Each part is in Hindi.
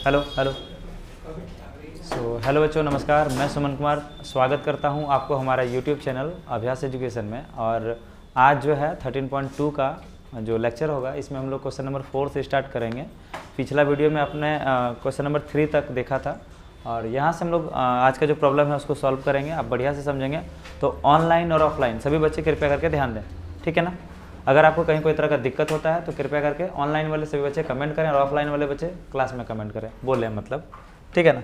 Hello hello. हेलो बच्चों, नमस्कार। मैं सुमन कुमार स्वागत करता हूं आपको हमारा यूट्यूब चैनल अभ्यास एजुकेशन में। और आज जो है 13.2 का जो लेक्चर होगा इसमें हम लोग क्वेश्चन नंबर 4 से स्टार्ट करेंगे। पिछला वीडियो में अपने क्वेश्चन नंबर 3 तक देखा था और यहाँ से हम लोग आज का जो प्रॉब्लम है उसको सॉल्व करेंगे। आप बढ़िया से समझेंगे तो ऑनलाइन और ऑफलाइन सभी बच्चे कृपया करके ध्यान दें, ठीक है ना। अगर आपको कहीं कोई तरह का दिक्कत होता है तो कृपया करके ऑनलाइन वाले सभी बच्चे कमेंट करें और ऑफलाइन वाले बच्चे क्लास में कमेंट करें, बोलें मतलब, ठीक है ना।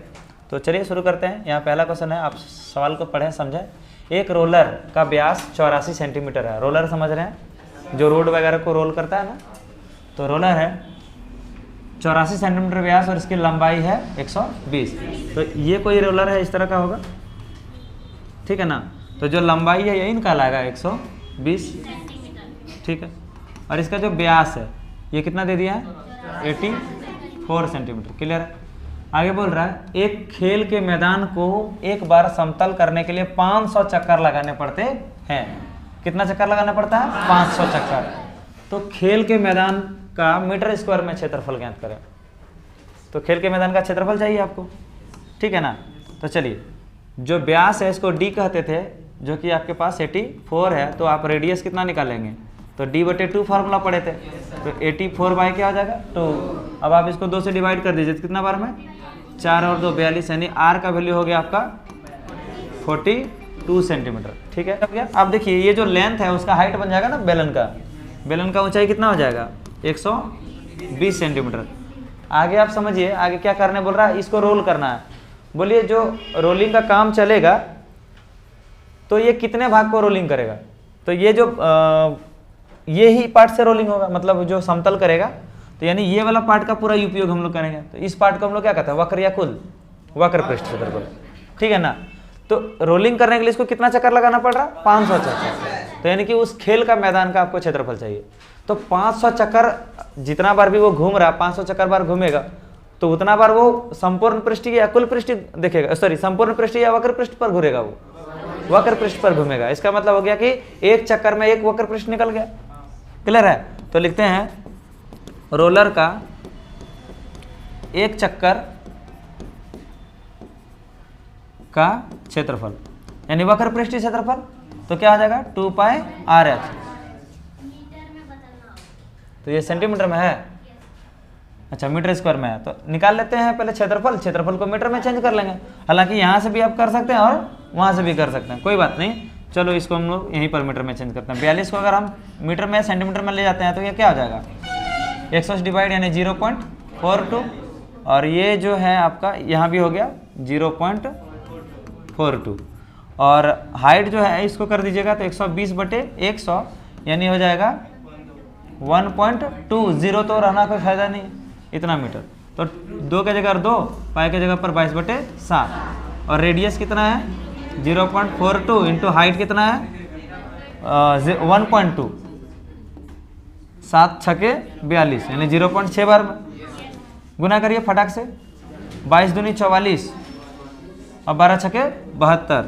तो चलिए शुरू करते हैं। यहाँ पहला क्वेश्चन है, आप सवाल को पढ़ें समझें। एक रोलर का व्यास 84 सेंटीमीटर है। रोलर समझ रहे हैं, जो रोड वगैरह को रोल करता है ना, तो रोलर है 84 सेंटीमीटर व्यास और इसकी लंबाई है 120। तो ये कोई रोलर है इस तरह का होगा, ठीक है ना। तो जो लंबाई है यही निकाला 120, ठीक है। और इसका जो व्यास है ये कितना दे दिया है 84 सेंटीमीटर। क्लियर है। आगे बोल रहा है एक खेल के मैदान को एक बार समतल करने के लिए 500 चक्कर लगाने पड़ते हैं। कितना चक्कर लगाना पड़ता है? 500 चक्कर। तो खेल के मैदान का मीटर स्क्वायर में क्षेत्रफल ज्ञात करें। तो खेल के मैदान का क्षेत्रफल चाहिए आपको, ठीक है ना। तो चलिए, जो व्यास है इसको डी कहते थे, जो कि आपके पास 84 है, तो आप रेडियस कितना निकालेंगे? तो d/2 फार्मूला पढ़े थे, तो 84 बाई क्या हो जाएगा 2। अब आप इसको 2 से डिवाइड कर दीजिए, कितना बार में 4 और 2 42, यानी r का वैल्यू हो गया आपका 42 सेंटीमीटर, ठीक है। अब देखिए ये जो लेंथ है उसका हाइट बन जाएगा ना बेलन का। बेलन का ऊंचाई कितना हो जाएगा 120 सेंटीमीटर। आगे आप समझिए, आगे क्या करने बोल रहा है, इसको रोल करना है। बोलिए जो रोलिंग का काम चलेगा तो ये कितने भाग को रोलिंग करेगा? तो ये जो ये ही पार्ट से रोलिंग होगा, मतलब जो समतल करेगा, तो यानी ये वाला पार्ट का पूरा उपयोग हम लोग करेंगे। तो इस पार्ट को हम लोग क्या कहते हैं? वक्र या कुल, वक्र पृष्ठ क्षेत्रफल, ठीक है ना। तो रोलिंग करने के लिए इसको कितना चक्कर लगाना पड़ रहा? 500 चक्कर। तो यानी कि उस खेल का मैदान का आपको क्षेत्रफल चाहिए। तो 500 चक्कर, जितना बार भी वो घूम रहा, 500 चक्कर बार घूमेगा, तो उतना बार वो संपूर्ण पृष्ठ या कुल पृष्ठ देखेगा, सॉरी संपूर्ण पृष्ठ या वक्र पृष्ठ पर घूरेगा, वो वक्र पृष्ठ पर घूमेगा। इसका मतलब हो गया कि एक चक्कर में एक वक्र पृष्ठ निकल गया। क्लियर है। तो लिखते हैं रोलर का एक चक्कर का क्षेत्रफल यानी वक्र पृष्ठ क्षेत्रफल, तो क्या हो जाएगा 2πRh। तो ये सेंटीमीटर में है, अच्छा मीटर स्क्वायर में है। तो निकाल लेते हैं पहले क्षेत्रफल, क्षेत्रफल को मीटर में चेंज कर लेंगे। हालांकि यहाँ से भी आप कर सकते हैं और वहाँ से भी कर सकते हैं, कोई बात नहीं। चलो इसको हम लोग यहीं पर मीटर में चेंज करते हैं। 42 को अगर हम मीटर में सेंटीमीटर में ले जाते हैं तो ये क्या हो जाएगा 100 डिवाइड यानी 0.42। और ये जो है आपका यहाँ भी हो गया 0.42। और हाइट जो है इसको कर दीजिएगा तो 120/100 यानी हो जाएगा 1.2। जीरो तो रहना कोई फायदा नहीं, इतना मीटर। तो 2 के जगह 2, पाई के जगह पर 22/7। और रेडियस कितना है 0.42 इंटू हाइट कितना है 1.2। 7 छके 42 यानी 0.6 बार गुना करिए फटाक से। 22 दूनी 44 और 12 छके 72।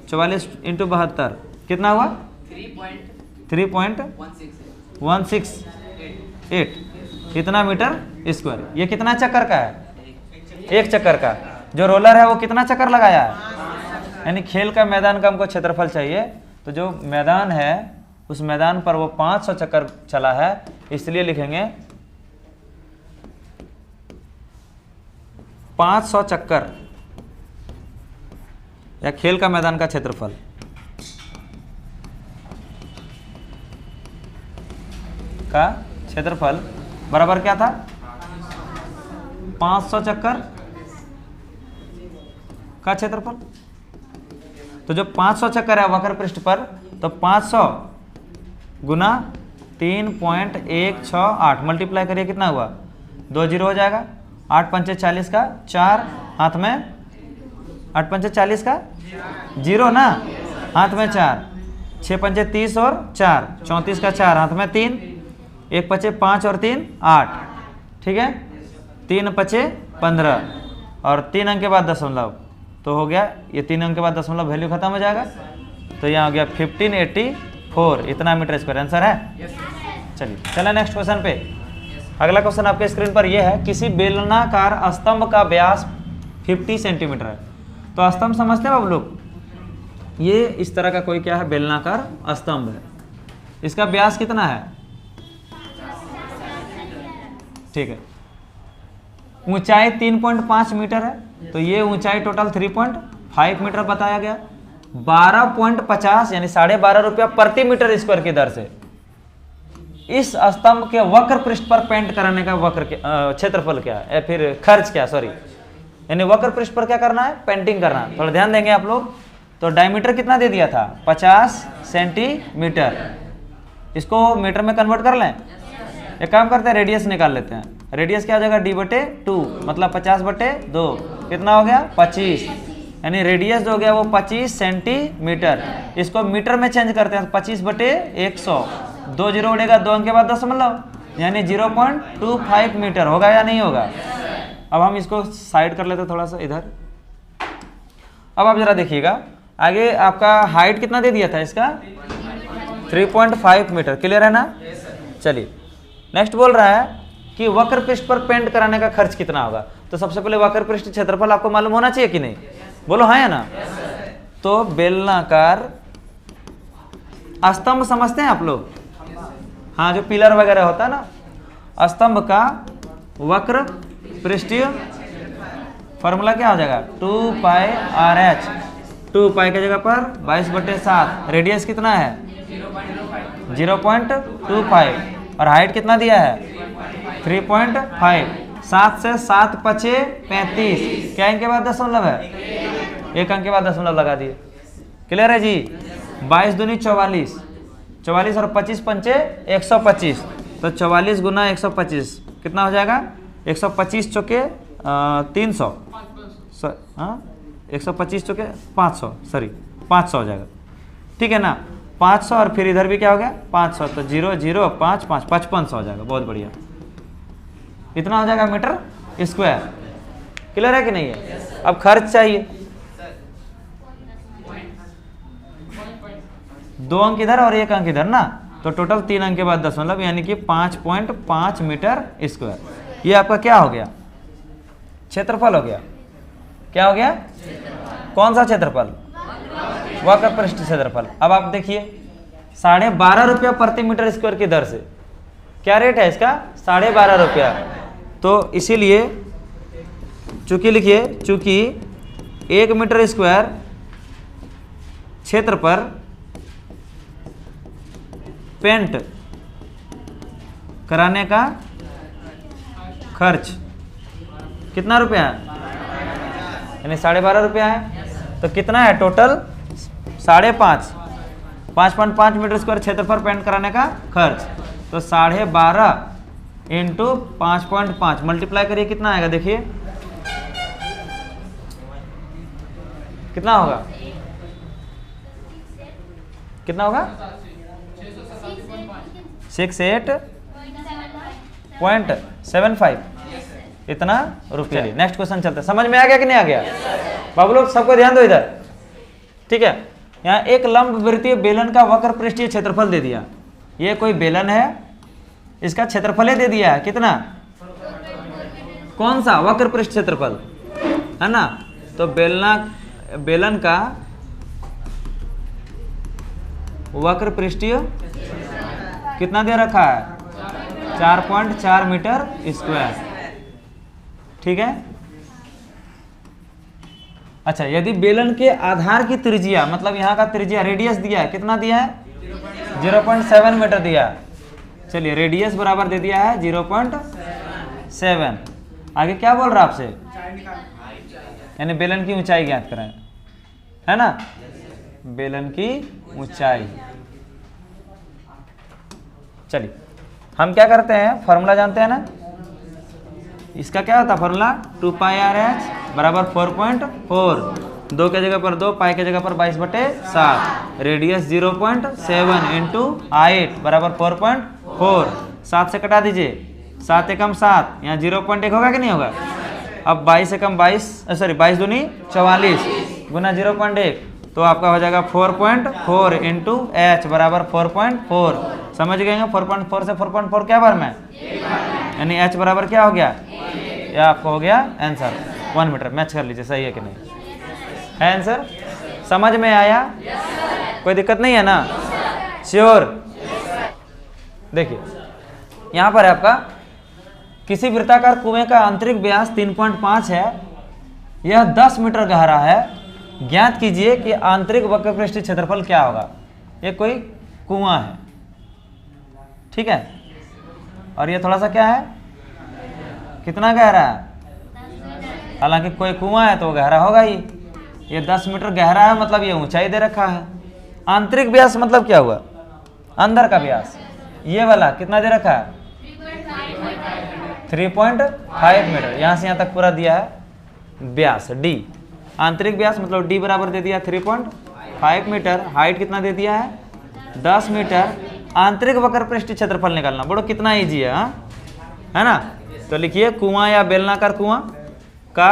44 इंटू 72 कितना हुआ 3.168। कितना मीटर स्क्वायर। ये कितना चक्कर का है? एक चक्कर का। जो रोलर है वो कितना चक्कर लगाया है? यानी खेल का मैदान का हमको क्षेत्रफल चाहिए। तो जो मैदान है उस मैदान पर वो 500 चक्कर चला है, इसलिए लिखेंगे 500 चक्कर या खेल का मैदान का क्षेत्रफल का क्षेत्रफल बराबर क्या था 500 चक्कर का क्षेत्रफल। तो जो 500 चक्कर है वक्र पृष्ठ पर, तो 500 गुना 3.168 मल्टीप्लाई करिए, कितना हुआ 2 जीरो हो जाएगा। 8 पंचे 40 का 4 हाथ में, 8 पंचे 40 का 0 ना, हाथ में 4, 6 पंचे 30 और 4 34 का 4 हाथ में 3, 1 पचे 5 और 3 8, ठीक है। 3 पचे 15 और 3 अंक के बाद दशमलव, तो हो गया ये 3 अंक के बाद दशमलव वैल्यू खत्म हो जाएगा। तो यहाँ हो गया 1584, इतना मीटर स्क्वायर आंसर है। चलिए चला नेक्स्ट क्वेश्चन पे। अगला क्वेश्चन आपके स्क्रीन पर यह है, किसी बेलनाकार स्तंभ का व्यास 50 सेंटीमीटर है। तो स्तंभ समझते हैं आप लोग, ये इस तरह का कोई क्या है, बेलनाकार स्तंभ है। इसका व्यास कितना है? ठीक है। ऊंचाई 3.5 मीटर है, तो ये ऊंचाई टोटल 3.5 मीटर बताया गया। 12.50 यानी 12.5 रुपया प्रति मीटर स्क्वायर की दर से इस स्तंभ के वक्र पृष्ठ पर पेंट कराने का वक्र क्षेत्रफल क्या है, या फिर खर्च क्या, सॉरी, यानी वक्र पृष्ठ पर क्या करना है, पेंटिंग करना है। थोड़ा ध्यान देंगे आप लोग। तो डायमीटर कितना दे दिया था? 50 सेंटीमीटर। इसको मीटर में कन्वर्ट कर लें। एक काम करते हैं, रेडियस निकाल लेते हैं। रेडियस क्या हो जाएगा? d/2, मतलब 50/2 कितना हो गया? 25। यानी रेडियस जो हो गया वो 25 सेंटीमीटर। इसको मीटर में चेंज करते हैं, 25/100। 2 जीरो उड़ेगा, 2 अंक के बाद दशमलव, यानी 0.25 मीटर। होगा या नहीं होगा? अब हम इसको साइड कर लेते हैं थोड़ा सा इधर। अब आप जरा देखिएगा आगे, आपका हाइट कितना दे दिया था इसका? 3.5 मीटर। क्लियर है ना? चलिए नेक्स्ट बोल रहा है कि वक्र पृष्ठ पर पेंट कराने का खर्च कितना होगा। तो सबसे पहले वक्र पृष्ठ क्षेत्रफल आपको मालूम होना चाहिए कि नहीं? बोलो हाँ या ना? तो बेलनाकार स्तंभ समझते हैं आप लोग? हाँ, जो पिलर वगैरह होता है ना, स्तंभ का वक्र पृष्ठीय फॉर्मूला क्या हो जाएगा? 2πRh। 2 पाई की जगह पर 22/7। रेडियस कितना है? 0.25। और हाइट कितना दिया है? 3.5। 7 से 7 5 35। क्या अंक के बाद दशमलव है? 1 अंक के बाद दशमलव लगा दिए। क्लियर है जी? 22 दूनी 44। 44 और 25 पंचे 125। तो 44 गुना 125 कितना हो जाएगा? 125 चौके 300। हाँ, 125 चौके 500, सॉरी 500 हो जाएगा। ठीक है ना? 500 और फिर इधर भी क्या हो गया? 500। तो 0 0 5 5 5500 हो जाएगा। बहुत बढ़िया, इतना हो जाएगा मीटर स्क्वायर। क्लियर है कि नहीं है? अब खर्च चाहिए। 2 अंक इधर और 1 अंक इधर ना, तो टोटल 3 अंक के बाद दशमलव, यानी कि 5.5 मीटर स्क्वायर। ये आपका क्या हो गया? क्षेत्रफल हो गया। क्या हो गया? कौन सा क्षेत्रफल? वक्र पृष्ठ क्षेत्रफल। अब आप देखिए 12.5 रुपया प्रति मीटर स्क्वायर की दर से क्या रेट है इसका? 12.5 रुपया। तो इसीलिए चूंकि लिखिए, चूंकि 1 मीटर स्क्वायर क्षेत्र पर पेंट कराने का खर्च कितना रुपया है? यानी 12.5 रुपया है। तो कितना है टोटल? 5.5। 5.5 मीटर स्क्वायर क्षेत्रफल पेंट कराने का खर्च। तो 12.5 इंटू 5.5 मल्टीप्लाई करिए, कितना आएगा? देखिए कितना होगा? कितना होगा? 68.75 इतना रुपया। नेक्स्ट क्वेश्चन चलते हैं। समझ में आ गया कि नहीं आ गया? बाबू लोग सबको ध्यान दो इधर। ठीक है, यहाँ एक लंब वृत्तीय बेलन का वक्र पृष्ठीय क्षेत्रफल दे दिया। ये कोई बेलन है, इसका क्षेत्रफल दे दिया है कितना? कौन सा? वक्र पृष्ठ क्षेत्रफल है ना। तो बेलन का वक्र पृष्ठीय कितना दे रखा है? 4.4 मीटर स्क्वायर। ठीक है। अच्छा, यदि बेलन के आधार की त्रिज्या, मतलब यहाँ का त्रिज्या रेडियस दिया है, कितना दिया है? 0.7 मीटर दिया है। चलिए रेडियस बराबर दे दिया है 0.7। आगे क्या बोल रहा है आपसे? यानी बेलन की ऊंचाई ज्ञात करें, है ना? बेलन की ऊंचाई। चलिए हम क्या करते हैं, फॉर्मूला जानते हैं ना? इसका क्या होता है फॉर्मूला? 2πRh बराबर 4.4। 2 के जगह पर 2, पाई के जगह पर 22/7। रेडियस 0.7 इंटू 8 बराबर 4.4। 7 से कटा दीजिए, 7 एकम 7, यहाँ 0.1 होगा कि नहीं होगा? अब 22 एकम 22, सॉरी 22 दूनी 44 गुना 0.1, तो आपका हो जाएगा 4.4 इंटू h बराबर 4.4। समझ गए? 4.4 से 4.4 क्या बार में? यानी h बराबर क्या हो गया, यह आपको हो गया आंसर 1 मीटर। मैच कर लीजिए सही है कि नहीं, है आंसर। समझ में आया, कोई दिक्कत नहीं है ना, श्योर। देखिए यहाँ पर है आपका किसी वृत्ताकार कुएं का आंतरिक व्यास 3.5 है, यह 10 मीटर गहरा है, ज्ञात कीजिए कि आंतरिक वक्रपृष्ठीय क्षेत्रफल क्या होगा। ये कोई कुआं है, ठीक है, और ये थोड़ा सा क्या है, कितना गहरा है, हालांकि कोई कुआं है तो गहरा होगा ही। ये 10 मीटर गहरा है मतलब ये ऊंचाई दे रखा है। आंतरिक व्यास मतलब क्या हुआ, अंदर का व्यास, ये वाला कितना दे रखा है 3.5 मीटर, यहां से यहां तक पूरा दिया है व्यास डी। आंतरिक व्यास मतलब डी बराबर दे दिया 3.5 मीटर। हाइट कितना दे दिया है 10 मीटर। आंतरिक वक्रपृष्ठीय क्षेत्रफल निकालना बड़ो कितना इजी है, है ना। तो लिखिए कुआं या बेलनाकार कुआं का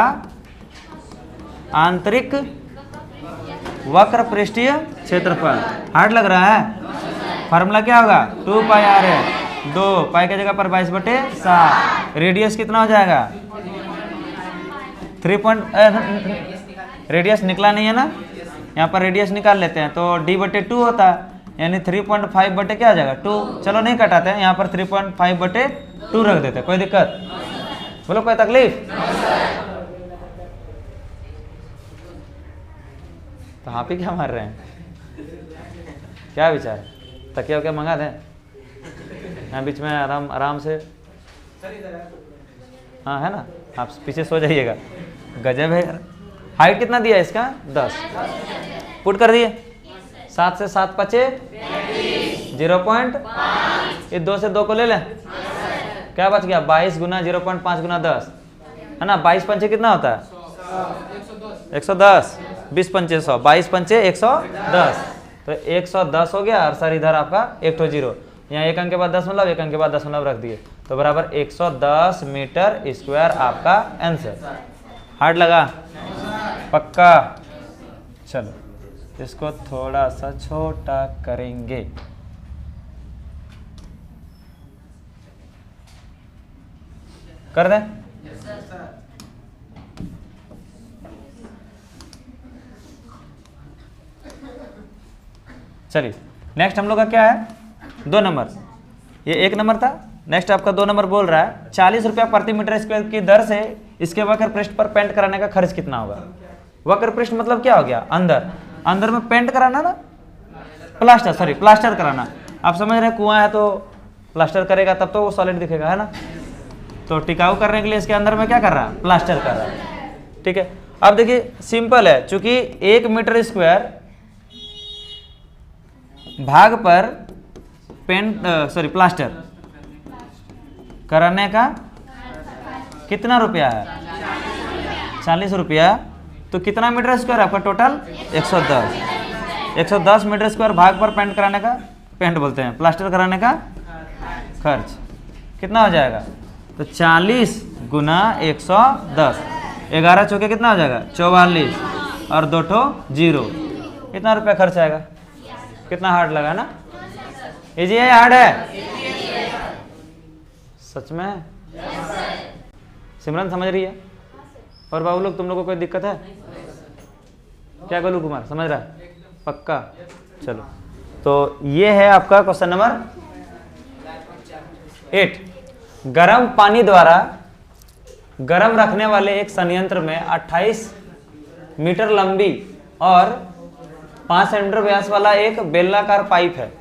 आंतरिक वक्रपृष्ठीय क्षेत्रफल। हार्ड लग रहा है, फार्मूला क्या होगा 2 पाई आर है, 2 पाई की जगह पर 22/7। रेडियस कितना हो जाएगा 3. रेडियस निकला नहीं है ना, यहाँ पर रेडियस निकाल लेते हैं तो d/2 होता है, यानी 3.5 बटे क्या हो जाएगा 2। चलो नहीं कटाते हैं, यहाँ पर 3.5/2 रख देते हैं, कोई दिक्कत, बोलो कोई तकलीफ। तो आप ही क्या मार रहे हैं, क्या विचार, तकिया क्या मंगा दें यहाँ बीच में, आराम से, हाँ है ना, आप पीछे सो जाइएगा। गजब है यार। हाइट कितना दिया इसका 10, पुट कर दिए 7 से 7 5 0.5, ये 2 से 2 को ले लें, क्या बच गया 22 गुना 0.5 गुना 10, है ना। 22 पंचे कितना होता है 110, 20 पंचे 100, 22 पंचे 110, तो 110 हो गया। और सर इधर आपका 1 तो 0, यहाँ 1 अंक के बाद 10 मतलब 1 अंक के बाद 10 मतलब रख दिए, तो बराबर 110 मीटर स्क्वायर आपका आंसर। हार्ड लगा, पक्का। चलो इसको थोड़ा सा छोटा करेंगे, कर दें। चलिए नेक्स्ट हम लोग का क्या है 2 नंबर, ये 1 नंबर था, नेक्स्ट आपका 2 नंबर बोल रहा है 40 रुपया प्रति मीटर स्क्वायर की दर से इसके वक्र पृष्ठ पर पेंट कराने का खर्च कितना होगा। वक्र पृष्ठ मतलब क्या हो गया, अंदर, अंदर में पेंट कराना ना, प्लास्टर कराना। आप समझ रहे हैं कुआं है तो प्लास्टर करेगा तब तो वो सॉलिड दिखेगा, है ना। तो टिकाऊ करने के लिए इसके अंदर में क्या कर रहा है, प्लास्टर कर रहा है, ठीक है। अब देखिए सिंपल है, चूंकि 1 मीटर स्क्वायर भाग पर प्लास्टर कराने का कितना रुपया है 40 रुपया, तो कितना मीटर स्क्वायर आपका टोटल 110 मीटर स्क्वायर भाग पर पेंट कराने का, पेंट बोलते हैं, प्लास्टर कराने का खर्च कितना हो जाएगा, तो 40 गुना 110, 11 चौके कितना हो जाएगा 44 और 2 ठो 0, कितना रुपया खर्च आएगा। कितना हार्ड लगा ना, इजी है हार्ड है, सच में। सिमरन समझ रही है, और बाबू लोग तुम लोग को कोई दिक्कत है क्या, गोलू कुमार समझ रहा है पक्का। चलो तो ये है आपका क्वेश्चन नंबर 8। गर्म पानी द्वारा गर्म रखने वाले एक संयंत्र में 28 मीटर लंबी और 5 सेंटीमीटर व्यास वाला एक बेलनाकार पाइप है।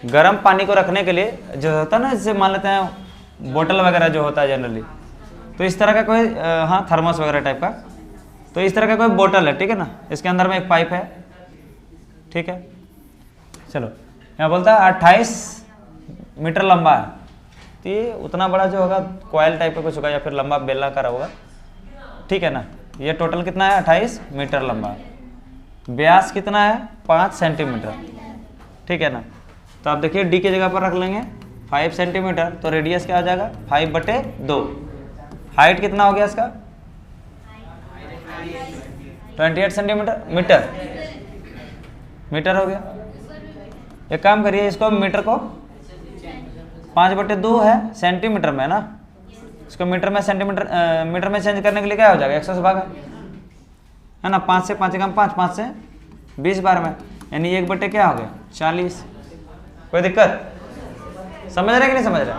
गर्म पानी को रखने के लिए जो होता है ना, जैसे मान लेते हैं बोतल वगैरह जो होता है जनरली, तो इस तरह का कोई हाँ थर्मस वगैरह टाइप का, तो इस तरह का कोई बोतल है, ठीक है ना, इसके अंदर में एक पाइप है, ठीक है। चलो यहाँ बोलता है 28 मीटर लंबा है, तो ये उतना बड़ा जो होगा कॉयल टाइप का कुछ होगा या फिर लंबा बेलनाकार होगा, ठीक है ना। ये टोटल कितना है 28 मीटर लंबा, व्यास कितना है 5 सेंटीमीटर, ठीक है ना। तो आप देखिए डी की जगह पर रख लेंगे 5 सेंटीमीटर, तो रेडियस क्या हो जाएगा 5/2। हाइट कितना हो गया इसका 28 सेंटीमीटर, मीटर हो गया। एक काम करिए, इसको मीटर को 5/2 है सेंटीमीटर में ना, इसको मीटर में सेंटीमीटर मीटर में चेंज करने के लिए क्या हो जाएगा 100 से भागा है ना। 5 से 5 कम 5, 5 से 20 बार में, यानी 1/, क्या हो गया 40। कोई दिक्कत? समझ रहे कि नहीं समझ रहे?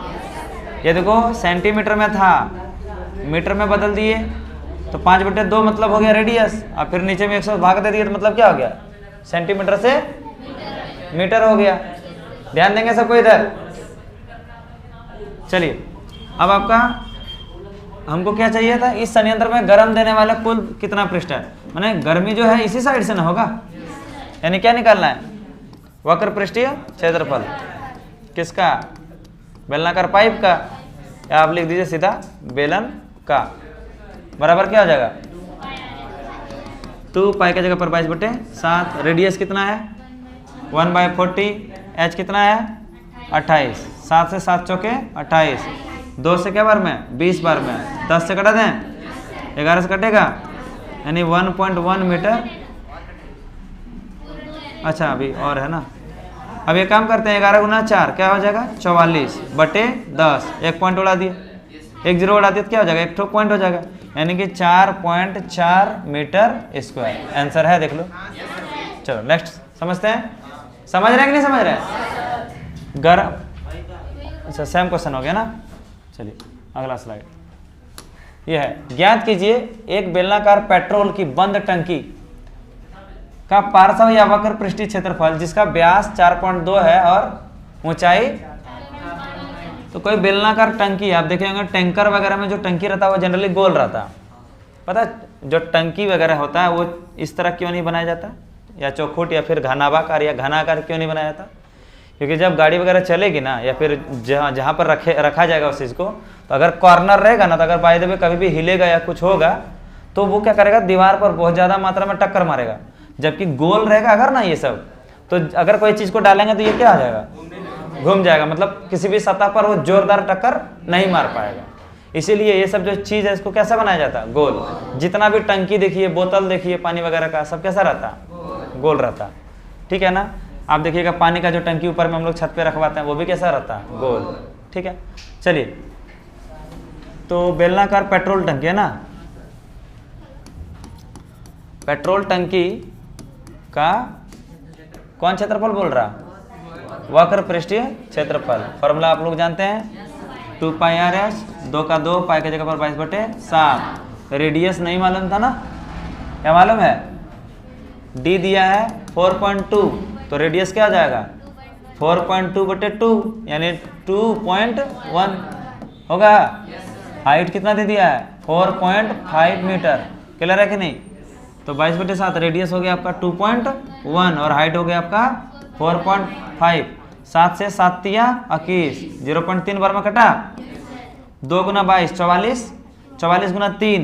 ये देखो सेंटीमीटर में था, मीटर में बदल दिए तो 5/2 मतलब हो गया रेडियस, और फिर नीचे में 100 भाग दे दिए तो मतलब क्या हो गया सेंटीमीटर से मीटर हो गया। ध्यान देंगे सबको इधर। चलिए अब आपका हमको क्या चाहिए था, इस संयंत्र में गर्म देने वाला कुल कितना पृष्ठ है, माने गर्मी जो है इसी साइड से ना होगा, यानी क्या निकालना है वक्र पृष्ठीय क्षेत्रफल किसका, बेलनाकार पाइप का, या आप लिख दीजिए सीधा बेलन का, बराबर क्या हो जाएगा 2 पाई की जगह पर 22/7। रेडियस कितना है 1/40, एच कितना है 28, 7 से 7 चौके 28, 2 से क्या बार में 20 बार में, 10 से कटा दें 11 से कटेगा, यानी 1.1 मीटर। अच्छा अभी और है ना, अब ये काम करते हैं 11 गुना 4 क्या हो जाएगा 44/10, एक पॉइंट उड़ा दिए, एक जीरो उड़ा दिए तो क्या हो जाएगा, एक ठो पॉइंट हो जाएगा, यानी कि 4.4 मीटर स्क्वायर आंसर है, देख लो। चलो नेक्स्ट समझते हैं, समझ रहे हैं कि नहीं समझ रहे हैं? गर्म, अच्छा सेम क्वेश्चन हो गया ना। चलिए अगला स्लाइड, यह है ज्ञात कीजिए एक बेलनाकार पेट्रोल की बंद टंकी का पार्श्व या वक्र पृष्ठीय क्षेत्रफल जिसका व्यास 4.2 है और ऊंचाई, तो कोई बेलनाकार टंकी, आप देखे होंगे टैंकर वगैरह में जो टंकी रहता है वो जनरली गोल रहता है, पता है जो टंकी वगैरह होता है वो इस तरह क्यों नहीं बनाया जाता, या चौखुट या फिर घनाभाकार या घनाकार क्यों नहीं बनाया जाता, क्योंकि जब गाड़ी वगैरह चलेगी ना, या फिर जहाँ पर रखा जाएगा उस चीज़ को, तो अगर कॉर्नर रहेगा ना, तो अगर बाय द वे कभी भी हिलेगा या कुछ होगा तो वो क्या करेगा दीवार पर बहुत ज़्यादा मात्रा में टक्कर मारेगा। जबकि गोल रहेगा अगर ना ये सब, तो अगर कोई चीज़ को डालेंगे तो ये क्या हो जाएगा घूम जाएगा, मतलब किसी भी सतह पर वो जोरदार टक्कर नहीं मार पाएगा। इसीलिए ये सब जो चीज़ है इसको कैसा बनाया जाता है गोल। जितना भी टंकी देखिए, बोतल देखिए पानी वगैरह का, सब कैसा रहता है गोल रहता है, ठीक है ना। आप देखिएगा पानी का जो टंकी ऊपर में हम लोग छत पे रखवाते हैं वो भी कैसा रहता है गोल, ठीक है। चलिए तो बेलनाकार पेट्रोल टंकी है ना, पेट्रोल टंकी का कौन क्षेत्रफल बोल रहा, वक्र पृष्ठीय क्षेत्रफल। फॉर्मूला आप लोग जानते हैं 2πr/h, 2 का 2 पाई की जगह पर 22/7। रेडियस नहीं मालूम था ना, क्या मालूम है d दिया है 4.2, तो रेडियस क्या आ जाएगा 4.2/2 यानी 2.1 होगा। हाइट कितना दे दिया है 4.5 मीटर, क्लियर है कि नहीं। तो 22/7 रेडियस हो गया आपका 2.1 और हाइट हो गया आपका 4.5। 7 से 7 तिया 21, 0.3 बार में कटा, 2 गुना 22 44, 44 गुना 3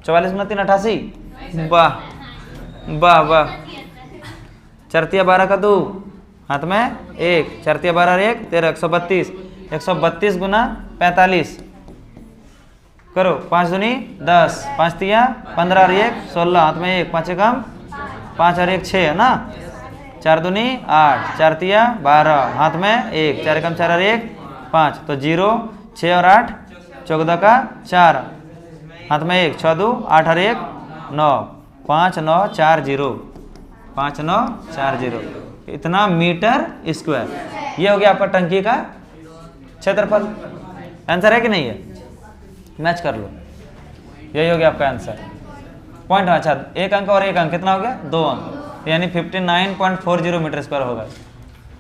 88। वाह वाह वाह, 4 12 का 2 हाथ में 1, 4 12 1 13, 132, 132 गुना 45 करो, 5 दूनी 10, 5 तिया 15 और 1 16, हाथ में 1, 5 कम 5 और 1 6 है ना, 4 दूनी 8, 4 तिया 12, हाथ में 1, 4 कम 4 और 1 5, तो 0 6 और 8 14 का 4, हाथ में 1, 6 2 8 और 1 9, 5 9 4 0, 5 9 4 0, इतना मीटर स्क्वायर। ये हो गया आपका टंकी का क्षेत्रफल। आंसर है कि नहीं है, मैच कर लो, यही हो गया आपका आंसर। पॉइंट, अच्छा 1 अंक और 1 अंक कितना हो गया 2 अंक, यानी 59.40 मीटर स्क्वायर होगा।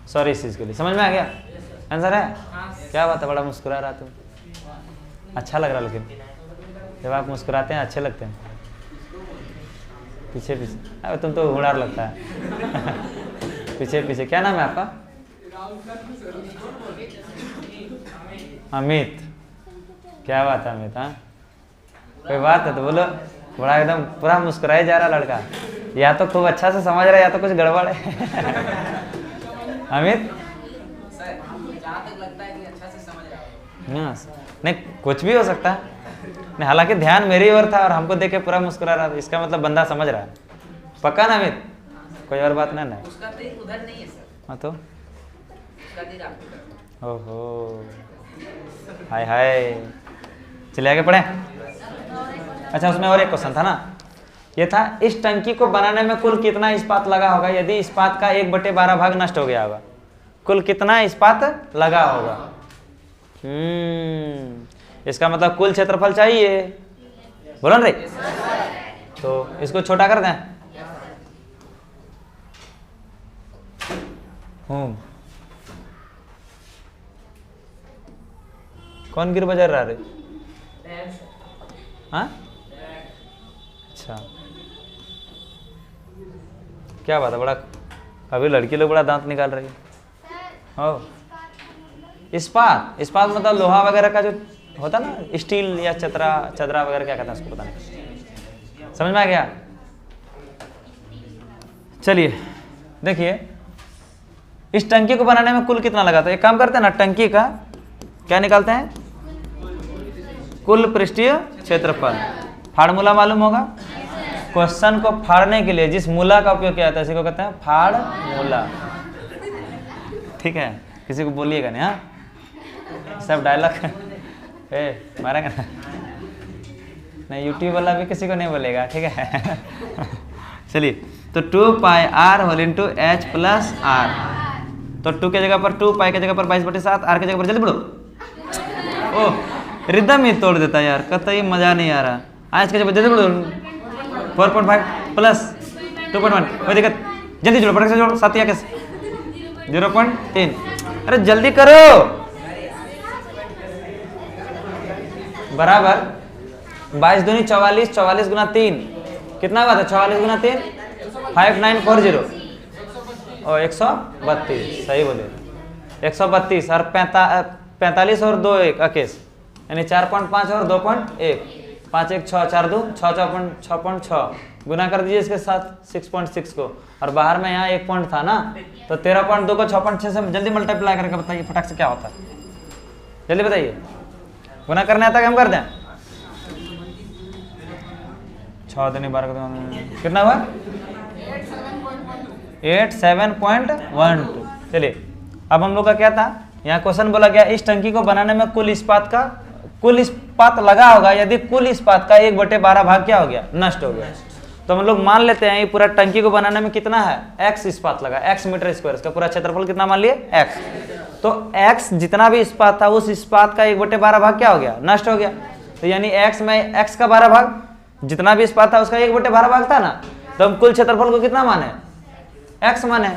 सॉरी इस चीज़ के लिए, समझ में आ गया आंसर है। क्या बात है, बड़ा मुस्कुरा रहा तुम, अच्छा लग रहा, लेकिन जब आप मुस्कुराते हैं अच्छे लगते हैं। पीछे पीछे, अरे तुम तो हुड़ार लगता है पीछे पीछे, क्या नाम है आपका? अमित, क्या बात है अमित, हाँ कोई बात है तो बोलो। बड़ा एकदम पूरा मुस्कुराए जा रहा लड़का, या तो खूब अच्छा से समझ रहा है या तो कुछ गड़बड़ है अमित नहीं, कुछ भी हो सकता है नहीं, हालांकि ध्यान मेरी ओर था और हमको देख के पूरा मुस्कुरा रहा था, इसका मतलब बंदा समझ रहा है। पक्का ना अमित, कोई और बात नहीं ना? उसका तीर उधर नहीं है सर। हाँ तो ओहो, हाय हाय। चलिए आगे पढ़ें। अच्छा, उसमें और एक क्वेश्चन था ना, ये था इस टंकी को बनाने में कुल कितना इस्पात लगा होगा यदि इस्पात का 1/12 भाग नष्ट हो गया होगा। कुल कितना इस्पात लगा होगा। इसका मतलब कुल क्षेत्रफल चाहिए, बोलो ना रे। तो इसको छोटा कर दें। कौन गिर बजा रहा रे? हाँ, अच्छा, क्या बात है, बड़ा अभी लड़की लोग बड़ा दांत निकाल रही है। ओ, इस्पात, इस्पात मतलब लोहा वगैरह का जो होता ना, स्टील या चदरा वगैरह, क्या कहते हैं उसको, पता नहीं। समझ में आ गया। चलिए देखिए, इस टंकी को बनाने में कुल कितना लगा था। एक काम करते हैं ना, टंकी का क्या निकालते हैं, कुल पृष्ठीय क्षेत्रफल। फार्मूला मालूम होगा। क्वेश्चन को फाड़ने के लिए जिस मूला का उपयोग किया जाता है इसी को कहते हैं फार्मूला। ठीक है, किसी को बोलिएगा नहीं, हाँ, सब डायलॉग मारेंगे ना, नहीं यूट्यूब वाला भी किसी को नहीं बोलेगा, ठीक है। चलिए, तो 2πr whole into h plus r, तो 2 के जगह पर 2, पाई के जगह पर 22/7, r के जगह पर, जल्दी बढ़ो। ओह, रिदम ही तोड़ देता यार, कतई मजा नहीं आ रहा। आज के जगह जल्दी बढ़ो, 4.5 प्लस 2.1, कोई दिक्कत, जल्दी जोड़ो, फटक से जोड़ो, 7 या कैसे 0.3, अरे जल्दी करो। बराबर 22 दूनी 44, 44 गुना 3 कितना हुआ था, 44 गुना 3 5940 और 132, सही बोले 132, और 45 और 2 1 21, यानी 4.5 और 2.1, 5 1 6 4 2 6.6 गुना कर दीजिए इसके साथ 6.6 को, और बाहर में यहाँ 1 पॉइंट था ना, तो 13.2 को 6.6 से जल्दी मल्टीप्लाई करके बताइए फटाक से क्या होता है, जल्दी बताइए। गुना करने आता है, हम कर दें 6 दूनी 12 कितना हुआ 87.12। चलिए, अब हम लोग का क्या था, यहाँ क्वेश्चन बोला गया इस टंकी को बनाने में कुल इस्पात लगा होगा यदि कुल इस्पात का 1/12 भाग क्या हो गया, नष्ट हो गया। तो हम लोग मान लेते हैं ये पूरा टंकी को बनाने में कितना है, x इस्पात लगा, x मीटर स्क्वायर, इसका पूरा क्षेत्रफल कितना मान लिए x, तो x जितना भी इस्पात था उस इस्पात का 1/12 भाग क्या हो गया, नष्ट हो गया। तो यानी x में x का 12 भाग, जितना भी इस्पात था उसका 1/12 भाग था ना, तो हम कुल क्षेत्रफल को कितना माने, x माने,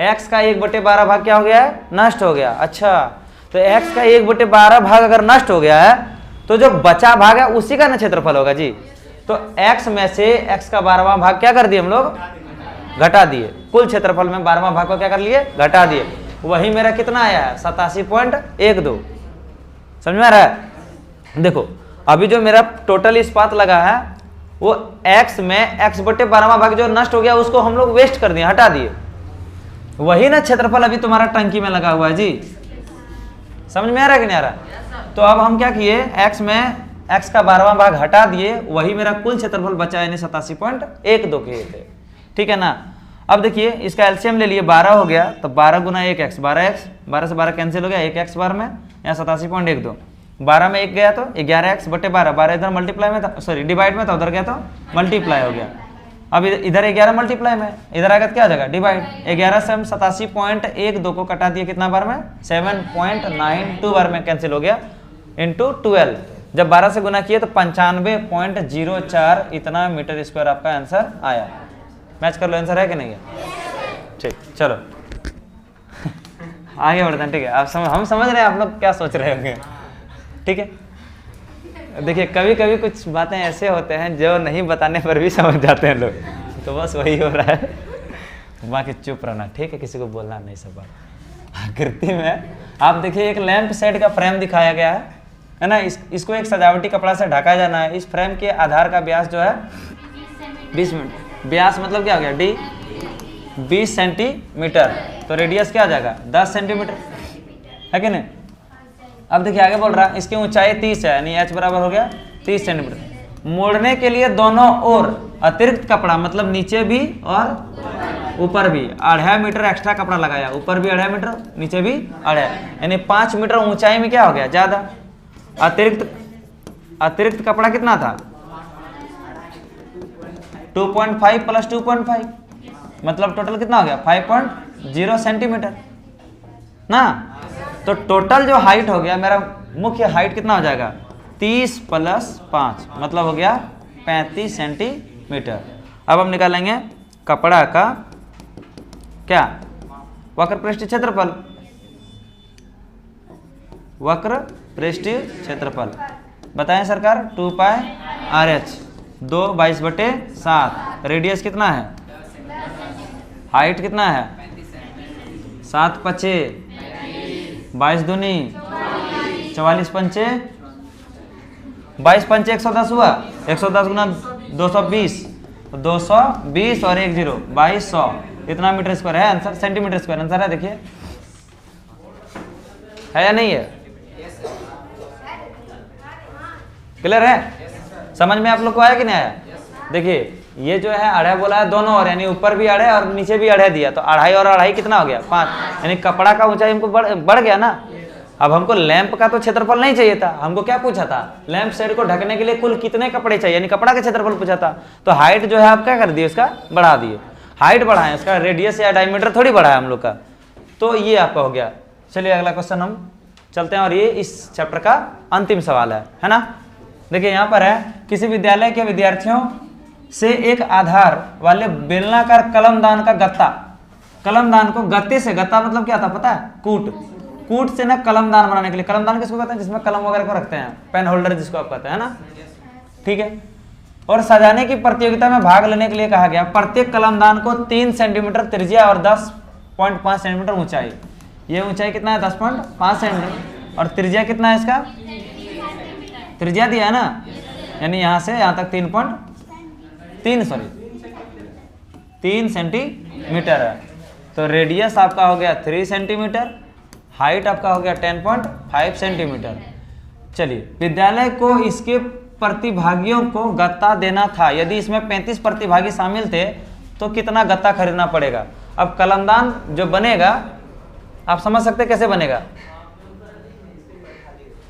x का 1/12 भाग क्या हो गया है, नष्ट हो गया। अच्छा, तो x का 1/12 भाग अगर नष्ट हो गया है तो जो बचा भाग है उसी का ना क्षेत्रफल होगा जी। तो x में से x का 12वां भाग क्या कर दिए हम लोग, घटा दिए, कुल क्षेत्रफल में 12वां भाग को क्या कर लिए, घटा दिए। वही मेरा कितना आया है 87.12, समझ में आ रहा है। देखो अभी जो मेरा टोटल इस्पात लगा है वो x में x/12वां भाग जो नष्ट हो गया उसको हम लोग वेस्ट कर दिए, हटा दिए। वही ना क्षेत्रफल अभी तुम्हारा टंकी में लगा हुआ है जी, समझ में आ रहा है कि नहीं आ रहा। तो अब हम क्या किए, x में x का 12वां भाग हटा दिए, वही मेरा कुल क्षेत्रफल बचा, यानी 87.12 किए थे, ठीक है ना। अब देखिए इसका एलसीएम ले लिए, 12 हो गया, तो 12 गुना 1x 12x, 12 से 12 कैंसिल हो गया, 1x बार में, यहाँ 87.12, 12 में 1 गया तो 11x/12, 12 इधर मल्टीप्लाई में था, सॉरी डिवाइड में था, उधर गया तो मल्टीप्लाई हो गया। अब इधर 11 मल्टीप्लाई में, इधर आएगा तो क्या हो जाएगा डिवाइड, 11 से हम 87.12 को कटा दिए कितना बार में, 7.92 बार में कैंसिल हो गया, इंटू 12, जब 12 से गुना किए तो 95.04 इतना मीटर स्क्वायर आपका आंसर आया। मैच कर लो, आंसर है कि नहीं है, ठीक, चलो आगे बढ़ते हैं, ठीक है। आप हम समझ रहे हैं आप लोग क्या सोच रहे होंगे, ठीक है। देखिए कभी कभी कुछ बातें ऐसे होते हैं जो नहीं बताने पर भी समझ जाते हैं लोग, तो बस वही हो रहा है, बाकी चुप रहना, ठीक है, किसी को बोलना नहीं सब बात। आकृति में आप देखिए एक लैंप सेट का फ्रेम दिखाया गया है ना, इसको एक सजावटी कपड़ा से ढका जाना है। इस फ्रेम के आधार का व्यास जो है 20 मिनट, व्यास मतलब क्या हो गया डी, 20 सेंटीमीटर, तो रेडियस क्या आ जाएगा 10 सेंटीमीटर, है कि नहीं। अब देखिए आगे बोल रहा है इसकी ऊंचाई 30 है, यानी h बराबर हो गया 30 सेंटीमीटर। मोड़ने के लिए दोनों ओर अतिरिक्त कपड़ा, मतलब नीचे भी और ऊपर भी 2.5 मीटर एक्स्ट्रा कपड़ा लगाया, ऊपर भी 2.5 मीटर, नीचे भी 2.5, यानी 5 मीटर ऊंचाई में क्या हो गया ज्यादा। अतिरिक्त कपड़ा कितना था 2.5 प्लस 2.5, मतलब टोटल कितना हो गया 5.0 सेंटीमीटर ना। तो टोटल जो हाइट हो गया मेरा मुख्य हाइट कितना हो जाएगा 30 प्लस 5, मतलब हो गया 35 सेंटीमीटर। अब हम निकालेंगे कपड़ा का क्या वक्र पृष्ठीय क्षेत्रफल, वक्र पृष्ठीय क्षेत्रफल बताएं सरकार 2 पाई RH 2 22/7, रेडियस कितना है, हाइट कितना है 7 5 22 दूनी 44 पंचे 22 पंचे 110 हुआ, 110 गुना 220, 220 और 1 0 2200, इतना मीटर स्क्वायर है आंसर, सेंटीमीटर स्क्वायर आंसर है। देखिए है या नहीं है, क्लियर है, समझ में आप लोग को आया कि नहीं आया। देखिए ये जो है 2.5 बोला है दोनों और, यानी ऊपर भी 2.5 और नीचे भी 2.5 दिया, तो 2.5 और 2.5 कितना हो गया 5, यानी कपड़ा का ऊंचाई हमको बढ़ गया ना। अब हमको लैंप का तो क्षेत्रफल नहीं चाहिए था, हमको क्या पूछा था लैंप शेड को ढकने के लिए कुल कितने कपड़े चाहिए, यानी कपड़ा का क्षेत्रफल पूछा था। तो हाइट जो है आप क्या कर दिए उसका बढ़ा दिए, हाइट बढ़ाएं, इसका रेडियस या डायमीटर थोड़ी बढ़ाया हम लोग का। तो ये आपका हो गया। चलिए अगला क्वेश्चन हम चलते हैं, और ये इस चैप्टर का अंतिम सवाल है ना। देखिए यहाँ पर है किसी विद्यालय के विद्यार्थियों से एक आधार वाले बेलनाकार कलमदान का गत्ता, कलमदान को गत्ते से, गत्ता मतलब क्या था पता है कूट से ना कलमदान बनाने के लिए, कलमदान किसको कहते हैं जिसमें कलम वगैरह को रखते हैं, पेन होल्डर जिसको आप कहते हैं ना, ठीक है। और सजाने की प्रतियोगिता में भाग लेने के लिए कहा गया। प्रत्येक कलमदान को 3 सेंटीमीटर त्रिज्या और 10.5 सेंटीमीटर ऊंचाई, ये ऊंचाई कितना है 10.5 सेंटीमीटर, और त्रिज्या कितना है इसका, त्रिज्या दिया है ना, यानी यहाँ से यहाँ तक 3 सेंटीमीटर है। तो रेडियस आपका हो गया 3 सेंटीमीटर, हाइट आपका हो गया 10.5 सेंटीमीटर। चलिए विद्यालय को इसके प्रतिभागियों को गत्ता देना था, यदि इसमें 35 प्रतिभागी शामिल थे तो कितना गत्ता खरीदना पड़ेगा। अब कलमदान जो बनेगा आप समझ सकते कैसे बनेगा,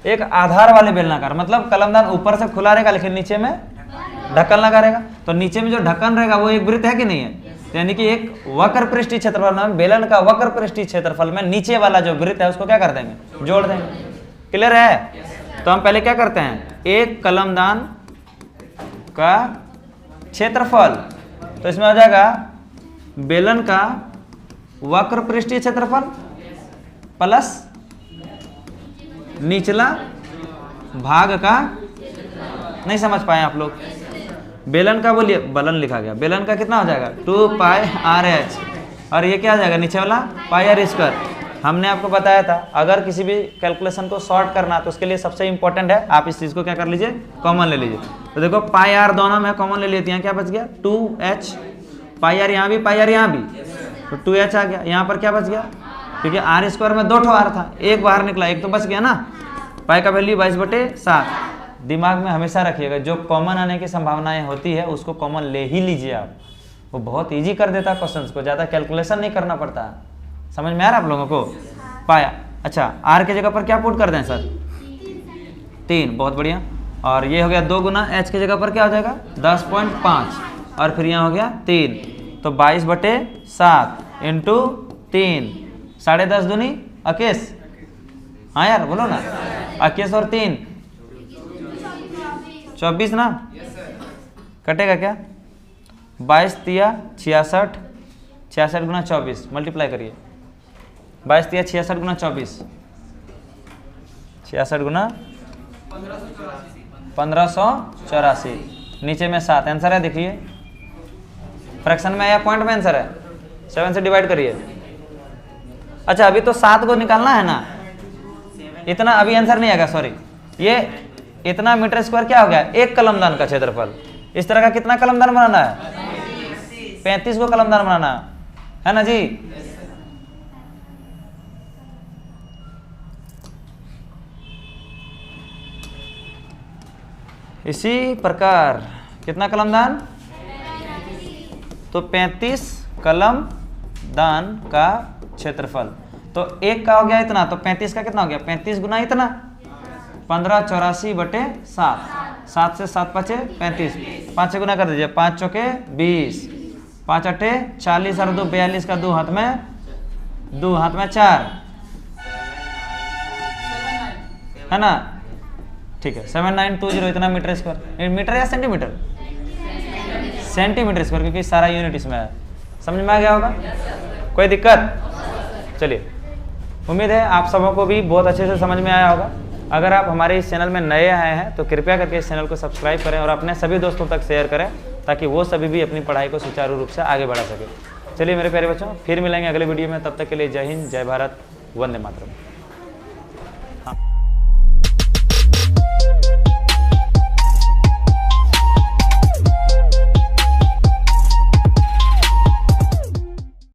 एक आधार वाले बेलनाकार, मतलब कलमदान ऊपर से खुला रहेगा लेकिन नीचे में ढक्कन लगा रहेगा, तो नीचे में जो ढक्कन रहेगा वो एक वृत्त है कि नहीं है, यानी कि एक वक्र पृष्ठीय क्षेत्रफल में बेलन का वक्र पृष्ठीय क्षेत्रफल में नीचे वाला जो वृत्त है उसको क्या कर देंगे जोड़ देंगे। क्लियर है। तो हम पहले क्या करते हैं, एक कलमदान का क्षेत्रफल, तो इसमें हो जाएगा बेलन का वक्र पृष्ठीय क्षेत्रफल प्लस निचला भाग का, नहीं समझ पाए आप लोग, बेलन का बोलिए बलन लिखा गया, बेलन का कितना हो जाएगा 2 पाई RH, और ये क्या हो जाएगा नीचे वाला पाई R स्क्वायर। हमने आपको बताया था अगर किसी भी कैलकुलेशन को शॉर्ट करना तो उसके लिए सबसे इंपॉर्टेंट है आप इस चीज़ को क्या कर लीजिए कॉमन ले लीजिए। तो देखो पाई R दोनों में कॉमन ले लेते हैं, क्या बच गया 2H, पाई R यहाँ भी पाई R यहाँ भी, तो 2H आ गया। यहाँ पर क्या बच गया, क्योंकि R स्क्वायर में 2 R था, एक बाहर निकला, एक तो बच गया ना। पाई का वैल्यू 22/7। दिमाग में हमेशा रखिएगा जो कॉमन आने की संभावनाएं होती है उसको कॉमन ले ही लीजिए आप, वो बहुत इजी कर देता है क्वेश्चंस को, ज़्यादा कैलकुलेशन नहीं करना पड़ता है। समझ में आ रहा है आप लोगों को। पाया, अच्छा R की जगह पर क्या पुट कर दें सर 3, बहुत बढ़िया। और ये हो गया 2 गुना H की जगह पर क्या हो जाएगा 10.5, और फिर यहाँ हो गया 3, तो 22/7 इंटू 3, 10.5 दूनी 21, हाँ यार बोलो ना 21 और 3 24 ना, कटेगा क्या 22 तिया 66, 66 गुना 24 मल्टीप्लाई करिए, 22 तिया 66 गुना 24, 66 गुना 1584, नीचे में 7 आंसर है। देखिए फ्रैक्शन में या पॉइंट में आंसर है, 7 से डिवाइड करिए। अच्छा अभी तो 7 को निकालना है ना, इतना अभी आंसर नहीं आएगा, सॉरी। ये इतना मीटर स्क्वायर क्या हो गया एक कलमदान का क्षेत्रफल। इस तरह का कितना कलमदान बनाना है 35 को कलमदान बनाना है ना जी। इसी प्रकार कितना कलमदान, तो 35 कलमदान दान का क्षेत्रफल। तो 1 का हो गया इतना, तो 35 का कितना हो गया, 35 गुना इतना 1584/7। 7 से 7 बचे 35, 5 से गुना कर दीजिए, 5 चौके 20, 5 अट्ठे 40 और 2 42 का 2 हाथ में 4 है ना। ठीक है, 7920 इतना मीटर स्क्वायर, मीटर या सेंटीमीटर, सेंटीमीटर स्क्वायर, क्योंकि सारा यूनिट इसमें है। समझ में आ गया होगा, कोई दिक्कत? चलिए, उम्मीद है आप सबों को भी बहुत अच्छे से समझ में आया होगा। अगर आप हमारे इस चैनल में नए आए हैं तो कृपया करके इस चैनल को सब्सक्राइब करें और अपने सभी दोस्तों तक शेयर करें, ताकि वो सभी भी अपनी पढ़ाई को सुचारू रूप से आगे बढ़ा सके। चलिए मेरे प्यारे बच्चों, फिर मिलेंगे अगले वीडियो में, तब तक के लिए जय हिंद, जय भारत, वंदे मातरम।